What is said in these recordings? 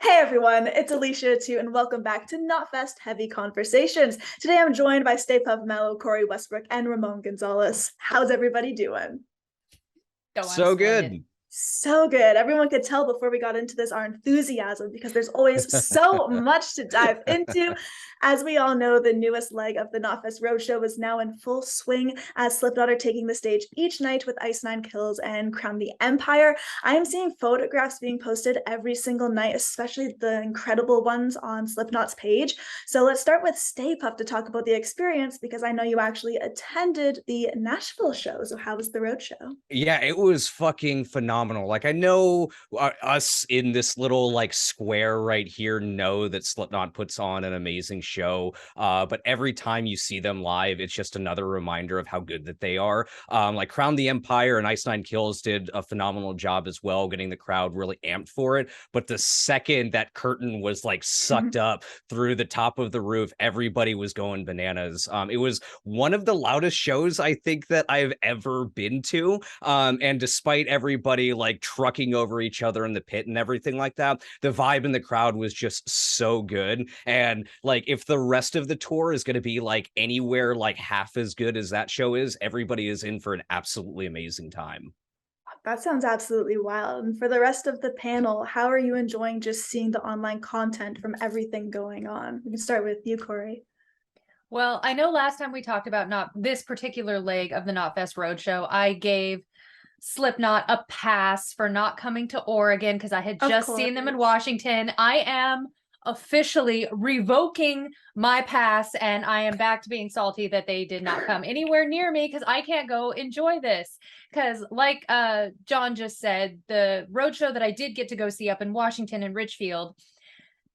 Hey everyone, it's Alicia Atout, and welcome back to Knotfest Heavy Conversations. Today I'm joined by Staypuft, Mallow, Cori, Westbrook, and Ramon Gonzales. How's everybody doing? Oh, I'm So splendid. good. So good. Everyone could tell before we got into this our enthusiasm because there's always so much to dive into. As we all know, the newest leg of the Knotfest Roadshow is now in full swing as Slipknot are taking the stage each night with Ice Nine Kills and Crown the Empire. I am seeing photographs being posted every single night, especially the incredible ones on Slipknot's page. So let's start with Staypuft to talk about the experience because I know you actually attended the Nashville show. So how was the roadshow? Yeah, it was fucking phenomenal. Like I know us in this little like square right here know that Slipknot puts on an amazing show. But every time you see them live, it's just another reminder of how good that they are. Like Crown the Empire and Ice Nine Kills did a phenomenal job as well, getting the crowd really amped for it. But the second that curtain was like sucked up through the top of the roof, everybody was going bananas. It was one of the loudest shows I think that I've ever been to. And despite everybody like trucking over each other in the pit and everything like that, the vibe in the crowd was just so good. And like, if the rest of the tour is going to be like anywhere like half as good as that show is, everybody is in for an absolutely amazing time. That sounds absolutely wild. And for the rest of the panel, how are you enjoying just seeing the online content from everything going on? We can start with you, Cori. Well, I know last time we talked about not this particular leg of the Knotfest Roadshow, I gave Slipknot a pass for not coming to Oregon because I had Of just course. seen them in Washington. I am officially revoking my pass, and I am back to being salty that they did not come anywhere near me because I can't go enjoy this. Because, like John just said, the roadshow that I did get to go see up in Washington and Richfield,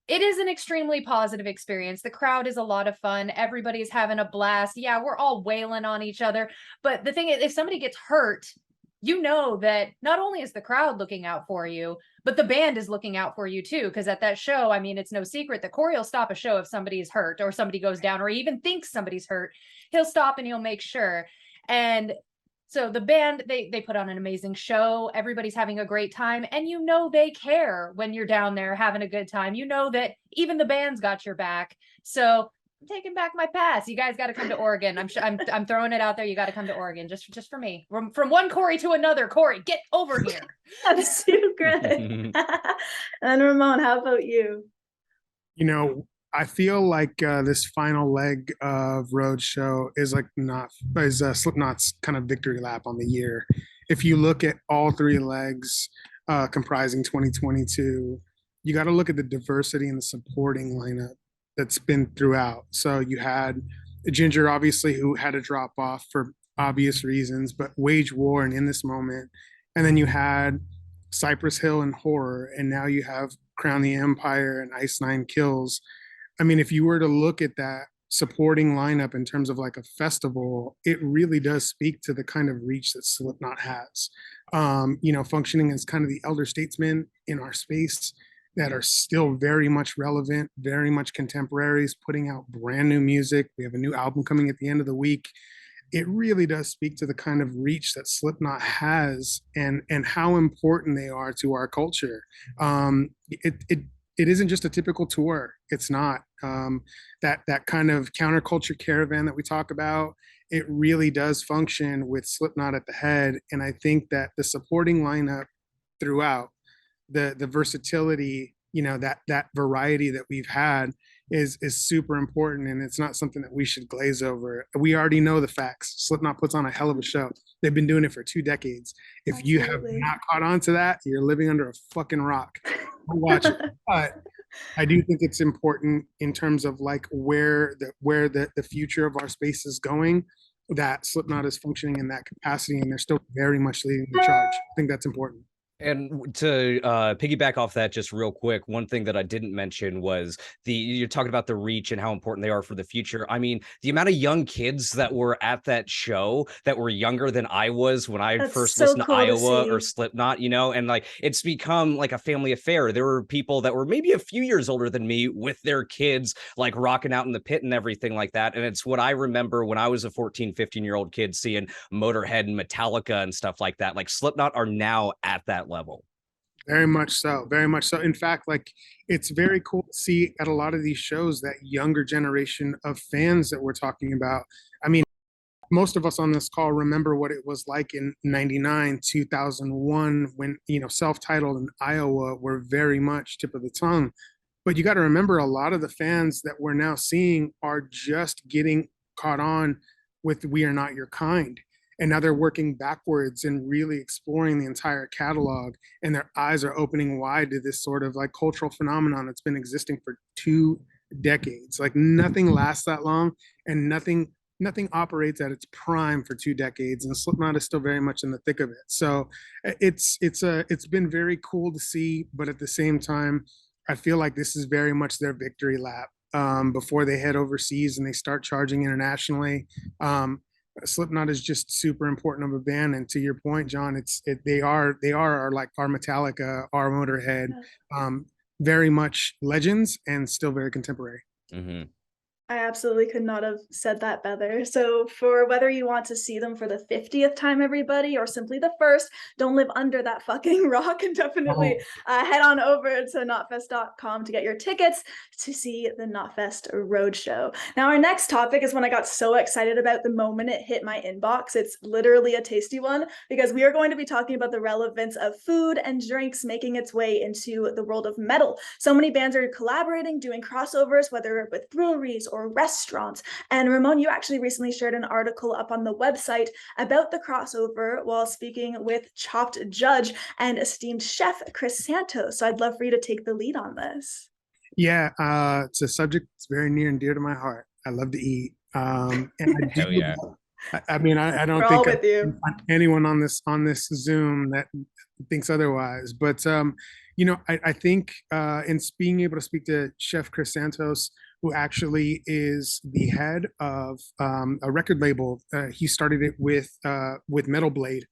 it is an extremely positive experience. The crowd is a lot of fun. Everybody's having a blast. Yeah, we're all wailing on each other. But the thing is, if somebody gets hurt, you know that not only is the crowd looking out for you, but the band is looking out for you too. Because at that show, I mean, it's no secret that Corey will stop a show if somebody's hurt or somebody goes down or even thinks somebody's hurt. He'll stop and he'll make sure. And so the band, they put on an amazing show. Everybody's having a great time, and you know they care when you're down there having a good time. You know that even the band's got your back. So I'm taking back my pass. You guys got to come to Oregon. I'm throwing it out there. You got to come to Oregon just for me. From one Corey to another. Corey, get over here. That's too great. And Ramon, how about you? You know, I feel like this final leg of Roadshow is like not is Slipknot's kind of victory lap on the year. If you look at all three legs comprising 2022, you got to look at the diversity and the supporting lineup that's been throughout. So you had Ginger, obviously, who had to drop off for obvious reasons, but wage war and in this moment. And then you had Cypress Hill and Horror, and now you have Crown the Empire and Ice Nine Kills. I mean, if you were to look at that supporting lineup in terms of like a festival, it really does speak to the kind of reach that Slipknot has. Functioning as kind of the elder statesmen in our space that are still very much relevant, very much contemporaries, putting out brand new music. We have a new album coming at the end of the week. It really does speak to the kind of reach that Slipknot has and how important they are to our culture. It isn't just a typical tour. It's not that kind of counterculture caravan that we talk about. It really does function with Slipknot at the head, and I think that the supporting lineup throughout, the versatility, that variety that we've had is super important, and it's not something that we should glaze over. We already know the facts. Slipknot puts on a hell of a show. They've been doing it for 2 decades. If you have not caught on to that, you're living under a fucking rock. Watch it. But I do think it's important in terms of like where the future of our space is going, that Slipknot is functioning in that capacity, and they're still very much leading the charge. I think that's important. And to piggyback off that just real quick, one thing that I didn't mention was you're talking about the reach and how important they are for the future. I mean, the amount of young kids that were at that show that were younger than I was when I first listened to Iowa or Slipknot, and like it's become like a family affair. There were people that were maybe a few years older than me with their kids like rocking out in the pit and everything like that. And it's what I remember when I was a 14, 15-year-old kid seeing Motorhead and Metallica and stuff like that. Like Slipknot are now at that level. Very much so. Very much so. In fact, like it's very cool to see at a lot of these shows that younger generation of fans that we're talking about. I mean, most of us on this call remember what it was like in 99, 2001, when, self-titled and Iowa were very much tip of the tongue. But you got to remember a lot of the fans that we're now seeing are just getting caught on with We Are Not Your Kind. And now they're working backwards and really exploring the entire catalog, and their eyes are opening wide to this sort of like cultural phenomenon that's been existing for 2 decades. Like nothing lasts that long, and nothing operates at its prime for 2 decades, and Slipknot is still very much in the thick of it. So it's been very cool to see, but at the same time, I feel like this is very much their victory lap before they head overseas and they start charging internationally. Slipknot is just super important of a band, and to your point, John, they are like our Metallica, our Motorhead, very much legends and still very contemporary. Mm-hmm. I absolutely could not have said that better. So for whether you want to see them for the 50th time, everybody, or simply the first, don't live under that fucking rock, and definitely head on over to knotfest.com to get your tickets to see the Knotfest Roadshow. Now, our next topic is one I got so excited about the moment it hit my inbox. It's literally a tasty one, because we are going to be talking about the relevance of food and drinks making its way into the world of metal. So many bands are collaborating, doing crossovers, whether with breweries or restaurants. And Ramon, you actually recently shared an article up on the website about the crossover while speaking with Chopped Judge and esteemed chef Chris Santos. So I'd love for you to take the lead on this. Yeah, it's a subject that's very near and dear to my heart. I love to eat. And I do, Hell yeah. I mean, I don't We're think all with you. anyone on this Zoom that thinks otherwise. But I think in being able to speak to Chef Chris Santos, who actually is the head of a record label. He started it with Metal Blade.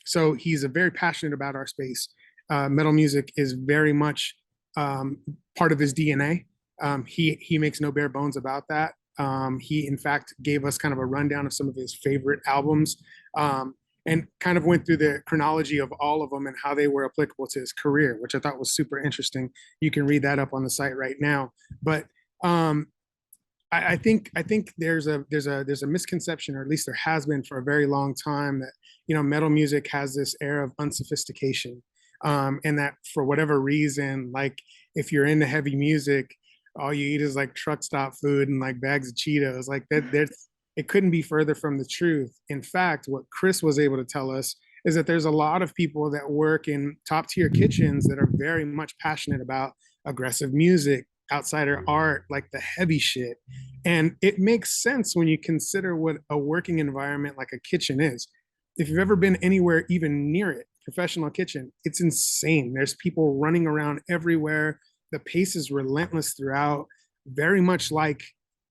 So he's very passionate about our space. Metal music is very much part of his DNA. He makes no bare bones about that. He, in fact, gave us kind of a rundown of some of his favorite albums, and kind of went through the chronology of all of them and how they were applicable to his career, which I thought was super interesting. You can read that up on the site right now. But I think there's a misconception, or at least there has been for a very long time, that metal music has this air of unsophistication, and that for whatever reason, like if you're into heavy music, all you eat is like truck stop food and like bags of Cheetos. Like that, it couldn't be further from the truth. In fact, what Chris was able to tell us is that there's a lot of people that work in top tier kitchens that are very much passionate about aggressive music, outsider art, like the heavy shit. And it makes sense when you consider what a working environment like a kitchen is. If you've ever been anywhere even near it, professional kitchen, it's insane. There's people running around everywhere. The pace is relentless throughout, very much like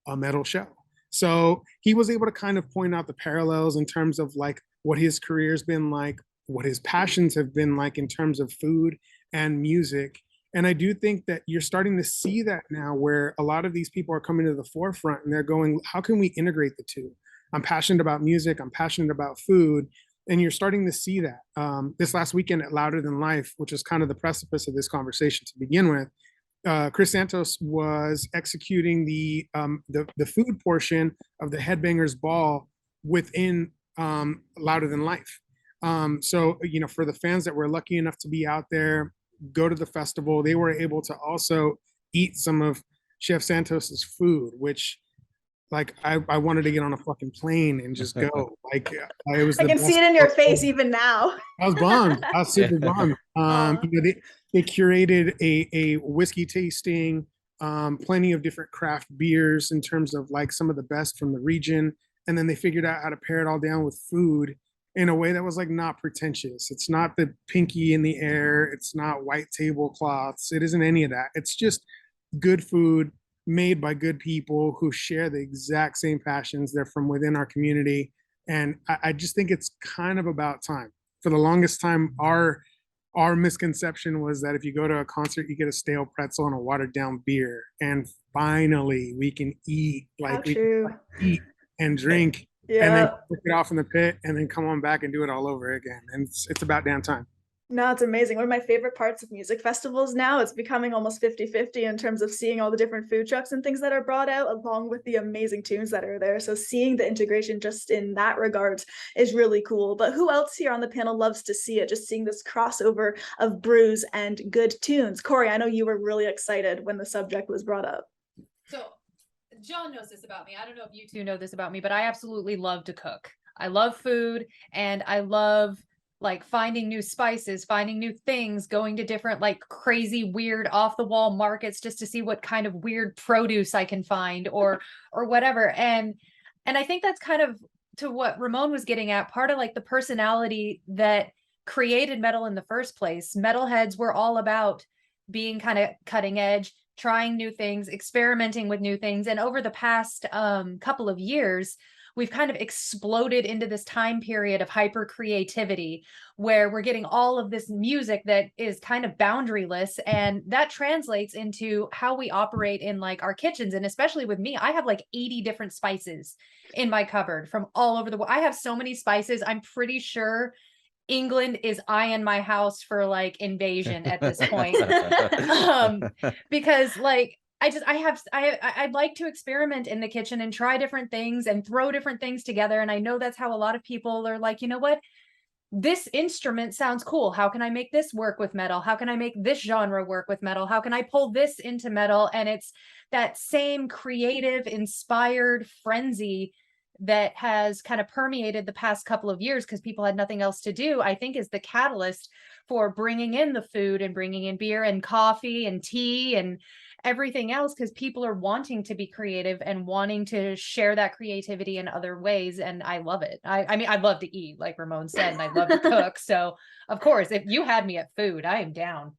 a metal show. So he was able to kind of point out the parallels in terms of like what his career's been like, what his passions have been like in terms of food and music. And I do think that you're starting to see that now, where a lot of these people are coming to the forefront and they're going, how can we integrate the two? I'm passionate about music, I'm passionate about food. And you're starting to see that. This last weekend at Louder Than Life, which is kind of the precipice of this conversation to begin with, Chris Santos was executing the food portion of the Headbangers Ball within Louder Than Life. So for the fans that were lucky enough to be out there, go to the festival, they were able to also eat some of Chef Santos's food, which like I wanted to get on a fucking plane and just go. Like it was. I can see it in your face even now. I was bummed. I was super bummed. They curated a whiskey tasting, plenty of different craft beers in terms of like some of the best from the region, and then they figured out how to pair it all down with food in a way that was like not pretentious. It's not the pinky in the air. It's not white tablecloths. It isn't any of that. It's just good food made by good people who share the exact same passions. They're from within our community. And I just think it's kind of about time. For the longest time, our misconception was that if you go to a concert, you get a stale pretzel and a watered down beer. And finally, we can eat, like we can eat and drink, and then pick it off in the pit and then come on back and do it all over again. And it's about damn time. No, it's amazing. One of my favorite parts of music festivals now, it's becoming almost 50-50 in terms of seeing all the different food trucks and things that are brought out, along with the amazing tunes that are there. So seeing the integration just in that regard is really cool. But who else here on the panel loves to see it? Just seeing this crossover of brews and good tunes. Cori, I know you were really excited when the subject was brought up. So John knows this about me. I don't know if you two know this about me, but I absolutely love to cook. I love food, and I love like finding new spices, finding new things, going to different like crazy weird off the wall markets just to see what kind of weird produce I can find or whatever. And I think that's kind of to what Ramon was getting at, part of like the personality that created metal in the first place. Metalheads were all about being kind of cutting edge, trying new things, experimenting with new things. And over the past couple of years, we've kind of exploded into this time period of hyper creativity where we're getting all of this music that is kind of boundaryless, and that translates into how we operate in like our kitchens. And especially with me, I have like 80 different spices in my cupboard from all over the world. I have so many spices. I'm pretty sure England is eyeing my house for like invasion at this point. Because like I'd like to experiment in the kitchen and try different things and throw different things together. And I know that's how a lot of people are like, you know what? This instrument sounds cool. How can I make this work with metal? How can I make this genre work with metal? How can I pull this into metal? And it's that same creative, inspired frenzy that has kind of permeated the past couple of years because people had nothing else to do, I think is the catalyst for bringing in the food and bringing in beer and coffee and tea and everything else, because people are wanting to be creative and wanting to share that creativity in other ways. And I love it. I mean, I love to eat, like Ramon said, and I love to cook. So of course, if you had me at food, I am down.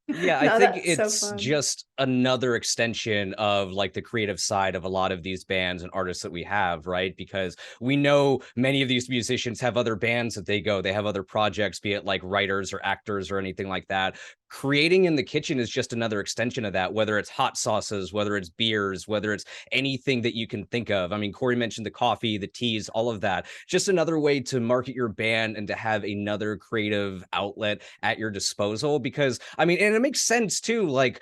Yeah, I No, think that's so it's fun. just another extension of like the creative side of a lot of these bands and artists that we have, right? Because we know many of these musicians have other bands that they have other projects, be it like writers or actors or anything like that. Creating in the kitchen is just another extension of that, whether it's hot sauces, whether it's beers, whether it's anything that you can think of. I mean, Cori mentioned the coffee, the teas, all of that. Just another way to market your band and to have another creative outlet at your disposal. Because I mean, and it makes sense too, like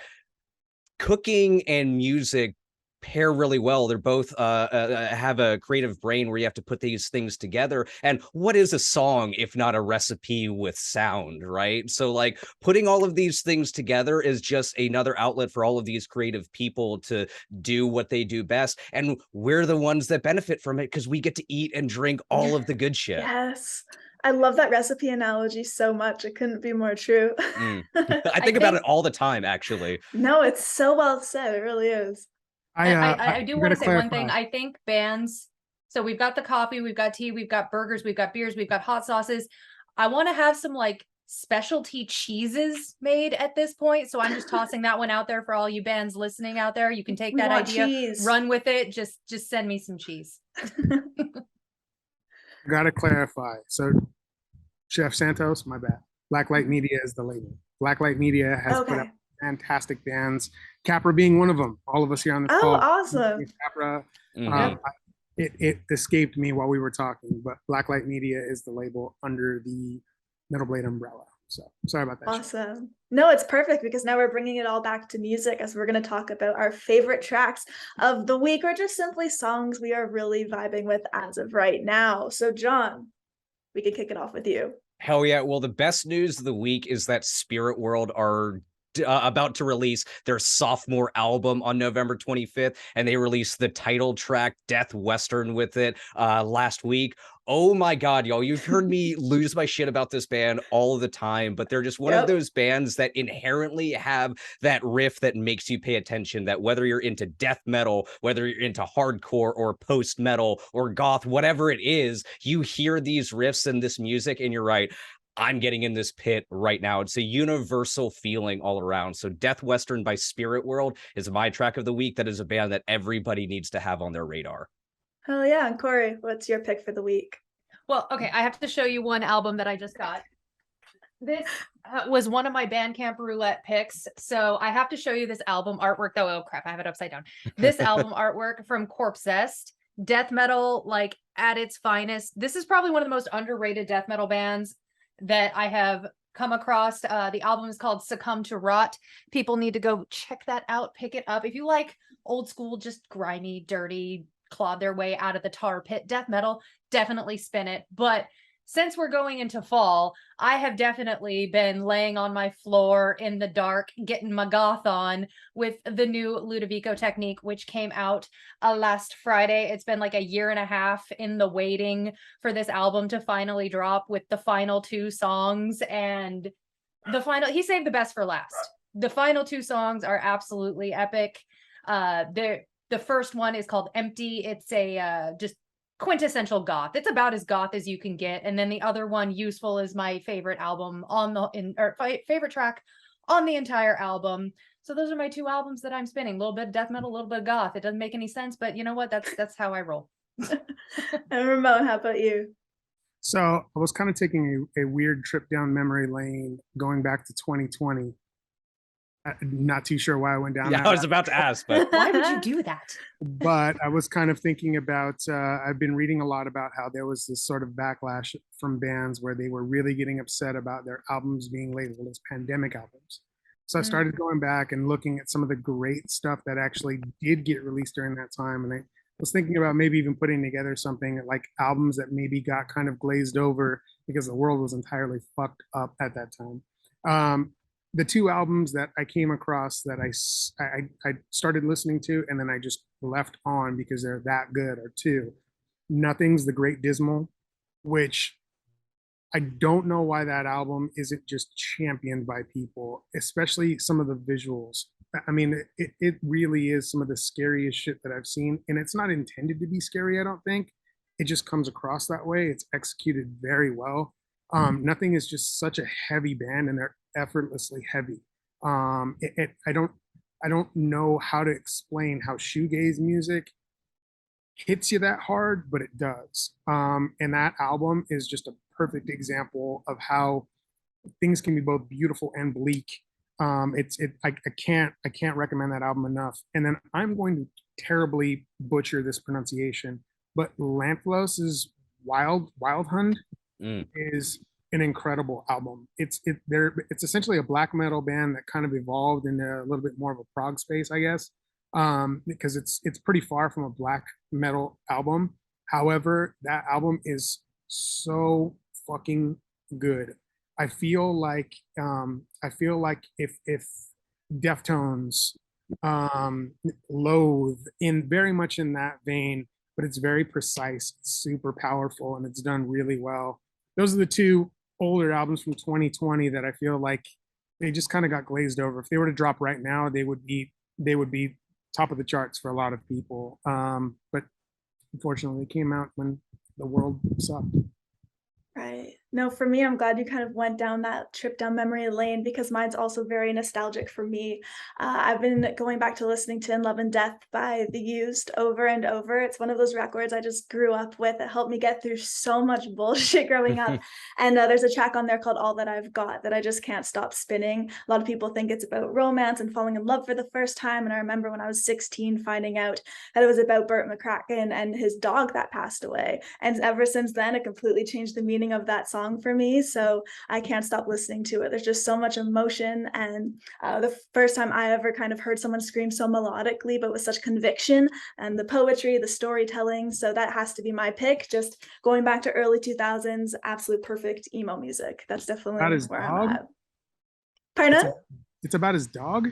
cooking and music pair really well. They're both have a creative brain where you have to put these things together. And what is a song if not a recipe with sound, right? So like putting all of these things together is just another outlet for all of these creative people to do what they do best. And we're the ones that benefit from it because we get to eat and drink all of the good shit. Yes. I love that recipe analogy so much. It couldn't be more true. I think about it all the time, actually. No, it's so well said. It really is. I do I'm want to gonna say one thing. clarify. I think bands, so we've got the coffee, we've got tea, we've got burgers, we've got beers, we've got hot sauces. I want to have some like specialty cheeses made at this point. So I'm just tossing that one out there for all you bands listening out there. You can take We that want idea, cheese. run with it. Just send me some cheese. Gotta clarify. So, Chef Santos, my bad. Blacklight Media is the label. Blacklight Media has put Okay. up fantastic bands. Capra being one of them. All of us here on this Oh, call. awesome. Capra. Mhm. It escaped me while we were talking, but Blacklight Media is the label under the Metal Blade umbrella. So sorry about that. Awesome. No, it's perfect because now we're bringing it all back to music as we're going to talk about our favorite tracks of the week or just simply songs we are really vibing with as of right now. So, John, we can kick it off with you. Hell yeah. Well, the best news of the week is that Spirit World are about to release their sophomore album on November 25th, and they released the title track Death Western with it last week. Oh my God, y'all, you've heard me lose my shit about this band all the time, but they're just one of those bands that inherently have that riff that makes you pay attention, that whether you're into death metal, whether you're into hardcore or post metal or goth, whatever it is, you hear these riffs and this music and you're right, I'm getting in this pit right now. It's a universal feeling all around. So Death Western by Spirit World is my track of the week. That is a band that everybody needs to have on their radar. Hell yeah. And Cori, what's your pick for the week? Well, okay, I have to show you one album that I just got. This was one of my Bandcamp roulette picks. So I have to show you this album artwork though. Oh crap, I have it upside down. This album artwork from Corpse Zest. Death metal, like at its finest. This is probably one of the most underrated death metal bands that I have come across. The album is called Succumb to Rot. People need to go check that out, pick it up. If you like old school, just grimy, dirty, clawed their way out of the tar pit death metal, definitely spin it. But since we're going into fall, I have definitely been laying on my floor in the dark, getting my goth on with the new Ludovico technique, which came out last Friday. It's been like a year and a half in the waiting for this album to finally drop, with the final 2 songs. And he saved the best for last. The final 2 songs are absolutely epic. The first one is called Empty. It's a just quintessential goth. It's about as goth as you can get. And then the other one, Useful, is my favorite favorite track on the entire album. So those are my 2 albums that I'm spinning. A little bit of death metal, a little bit of goth. It doesn't make any sense, but you know what? That's how I roll. And Ramon, how about you? So I was kind of taking a weird trip down memory lane, going back to 2020. Not too sure why I went down Yeah, that. I was about to ask, but Why would you do that? But I was kind of thinking about, I've been reading a lot about how there was this sort of backlash from bands where they were really getting upset about their albums being labeled as pandemic albums. So I started going back and looking at some of the great stuff that actually did get released during that time. And I was thinking about maybe even putting together something like albums that maybe got kind of glazed over because the world was entirely fucked up at that time. The 2 albums that I came across that I started listening to and then I just left on because they're that good are 2. Nothing's the Great Dismal, which I don't know why that album isn't just championed by people, especially some of the visuals. I mean, it really is some of the scariest shit that I've seen. And it's not intended to be scary, I don't think. It just comes across that way. It's executed very well. Nothing is just such a heavy band, and they're effortlessly heavy. I don't know how to explain how shoegaze music hits you that hard, but it does. And that album is just a perfect example of how things can be both beautiful and bleak. I can't recommend that album enough. And then I'm going to terribly butcher this pronunciation, but Lanthlos' Wild Hund is an incredible album. It's essentially a black metal band that kind of evolved into a little bit more of a prog space, I guess, because it's pretty far from a black metal album. However, that album is so fucking good. I feel like if Deftones, Loathe, in very much in that vein, but it's very precise, it's super powerful, and it's done really well. Those are the 2 older albums from 2020 that I feel like they just kind of got glazed over. If they were to drop right now, they would be top of the charts for a lot of people. But unfortunately, they came out when the world sucked. Right. No, for me, I'm glad you kind of went down that trip down memory lane because mine's also very nostalgic for me. I've been going back to listening to In Love and Death by The Used over and over. It's one of those records I just grew up with. It helped me get through so much bullshit growing up. And there's a track on there called All That I've Got that I just can't stop spinning. A lot of people think it's about romance and falling in love for the first time. And I remember when I was 16 finding out that it was about Burt McCracken and his dog that passed away. And ever since then, it completely changed the meaning of that song for me, so I can't stop listening to it. There's just so much emotion, and the first time I ever kind of heard someone scream so melodically but with such conviction, and the poetry, the storytelling, so that has to be my pick. Just going back to early 2000s, absolute perfect emo music. That's definitely where I'm at. Pardon? It's about his dog?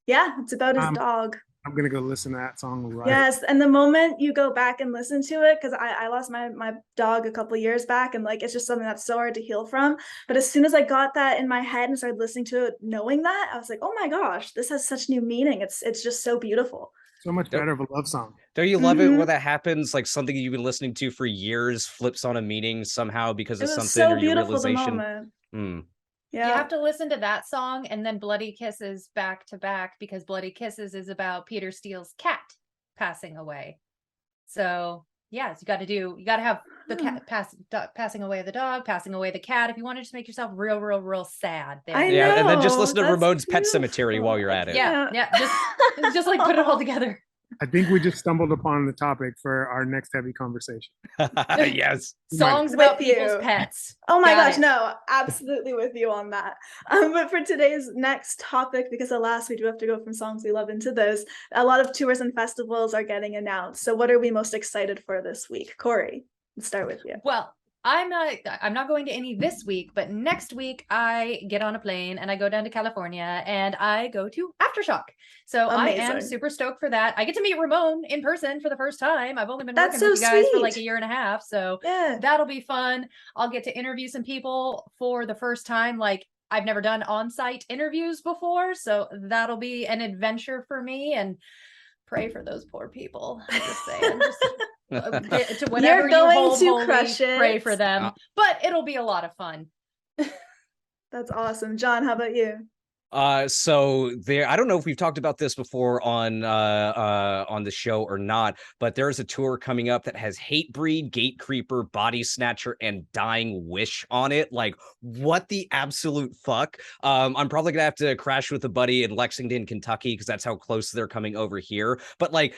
Yeah, it's about his dog. I'm gonna go listen to that song right. Yes, and the moment you go back and listen to it, because I lost my dog a couple of years back, and like it's just something that's so hard to heal from. But as soon as I got that in my head and started listening to it, knowing that, I was like, oh my gosh, this has such new meaning. It's just so beautiful. So much better of a love song. Don't you love it when that happens? Like something you've been listening to for years flips on a meaning somehow because of something so or your beautiful, realization. Yeah. You have to listen to that song and then Bloody Kisses back to back, because Bloody Kisses is about Peter Steele's cat passing away. So yes, you got to have the cat passing away the dog, passing away the cat. If you want to just make yourself real sad. There. I Yeah, know, and then just listen to that's Ramon's Pet beautiful. Cemetery while you're at it. Yeah, just like put it all together. I think we just stumbled upon the topic for our next heavy conversation. Yes. Songs about With people's you. pets. Oh my Got gosh, it. no, absolutely with you on that. But for today's next topic, because alas, we do have to go from songs we love into those, a lot of tours and festivals are getting announced. So what are we most excited for this week? Cori, let's start with you. Well, I'm not going to any this week, but next week I get on a plane and I go down to California and I go to Aftershock. So I am Amazing. super stoked for that. I get to meet Ramon in person for the first time. I've only been That's working with so you guys for like sweet. a year and a half. So Yeah. that'll be fun. I'll get to interview some people for the first time. Like I've never done on-site interviews before. So that'll be an adventure for me, and pray for those poor people. I'm just saying. To whatever You're going you hold to holy, crush it. pray for them. But it'll be a lot of fun. That's awesome. John, how about you? So there, I don't know if we've talked about this before on the show or not, but there's a tour coming up that has Hatebreed, Gatecreeper, Body Snatcher, and Dying Wish on it. Like, what the absolute fuck? I'm probably gonna have to crash with a buddy in Lexington, Kentucky, because that's how close they're coming over here. But like,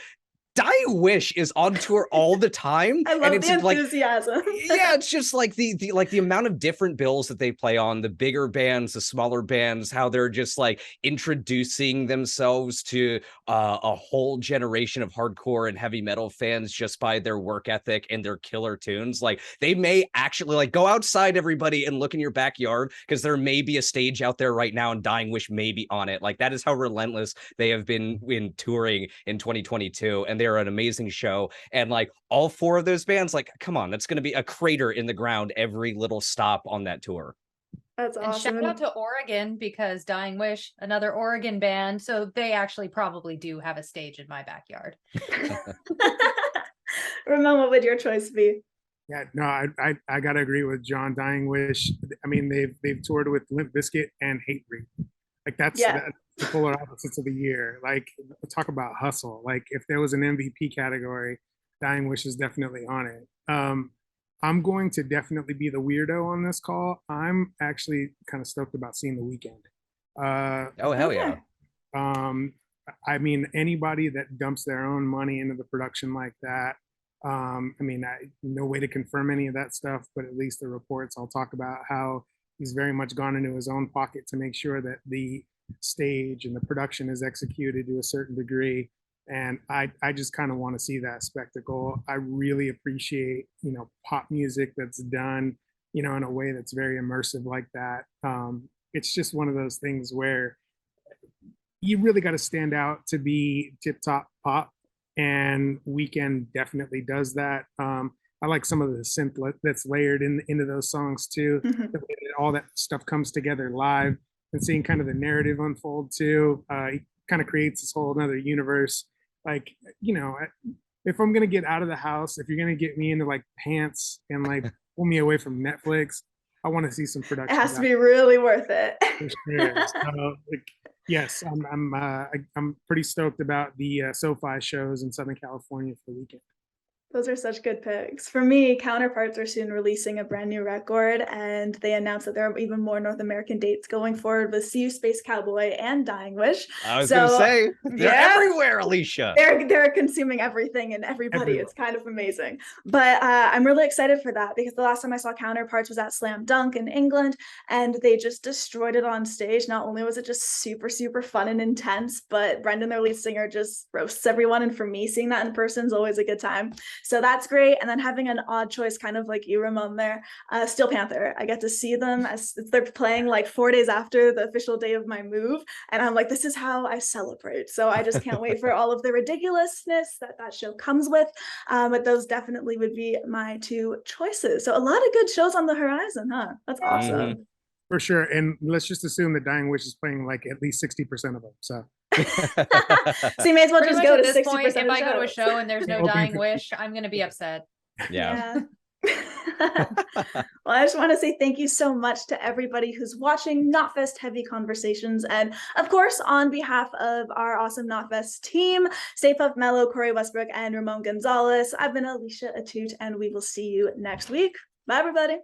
Dying Wish is on tour all the time. I love and it's the like, enthusiasm. yeah, it's just like the amount of different bills that they play on, the bigger bands, the smaller bands, how they're just like introducing themselves to a whole generation of hardcore and heavy metal fans just by their work ethic and their killer tunes. Like, they may actually, like, go outside, everybody, and look in your backyard, because there may be a stage out there right now and Dying Wish may be on it. Like, that is how relentless they have been in touring in 2022, and they're an amazing show. And like, all four of those bands, like, come on, that's going to be a crater in the ground every little stop on that tour. That's And awesome. shout out to Oregon, because Dying Wish, another Oregon band, so they actually probably do have a stage in my backyard. Ramon, what would your choice be? Yeah, no, I gotta agree with John. Dying Wish. I mean, they've toured with Limp Bizkit and Hatebreed. Like that's the polar opposites of the year. Like, talk about hustle. Like, if there was an MVP category, Dying Wish is definitely on it. I'm going to definitely be the weirdo on this call. I'm actually kind of stoked about seeing The Weeknd. Oh, hell yeah. I mean, anybody that dumps their own money into the production like that. I mean, no way to confirm any of that stuff, but at least the reports, I'll talk about how he's very much gone into his own pocket to make sure that the stage and the production is executed to a certain degree. And I just kind of want to see that spectacle. I really appreciate, pop music that's done, in a way that's very immersive like that. It's just one of those things where you really got to stand out to be tip top pop, and Weeknd definitely does that. I like some of the synth that's layered into those songs too. The way that all that stuff comes together live, and seeing kind of the narrative unfold too. It kind of creates this whole another universe. Like, if I'm gonna get out of the house, if you're gonna get me into like pants and like pull me away from Netflix, I want to see some production. It has to be really worth it. For sure. So, yes, I'm pretty stoked about the SoFi shows in Southern California for the weekend. Those are such good picks. For me, Counterparts are soon releasing a brand new record, and they announced that there are even more North American dates going forward with See You Space Cowboy and Dying Wish. I was gonna say, they're everywhere, Alicia. They're consuming everything and everybody. Everywhere. It's kind of amazing. But I'm really excited for that, because the last time I saw Counterparts was at Slam Dunk in England, and they just destroyed it on stage. Not only was it just super, super fun and intense, but Brendan, their lead singer, just roasts everyone. And for me, seeing that in person is always a good time. So that's great. And then having an odd choice, kind of like you, Ramon, there, Steel Panther. I get to see them as they're playing like 4 days after the official day of my move. And I'm like, this is how I celebrate. So I just can't wait for all of the ridiculousness that show comes with. But those definitely would be my two choices. So a lot of good shows on the horizon, huh? That's awesome. Mm-hmm. For sure. And let's just assume that Dying Wish is playing like at least 60% of them. So so you may as well Pretty just go to this 60%. Point, if I go to a show and there's no Dying Wish, I'm going to be upset. Yeah. Well, I just want to say thank you so much to everybody who's watching Knotfest Heavy Conversations. And of course, on behalf of our awesome Knotfest team, Staypuft, Mallow, Cori, Westbrook, and Ramon Gonzales, I've been Alicia Atout, and we will see you next week. Bye, everybody.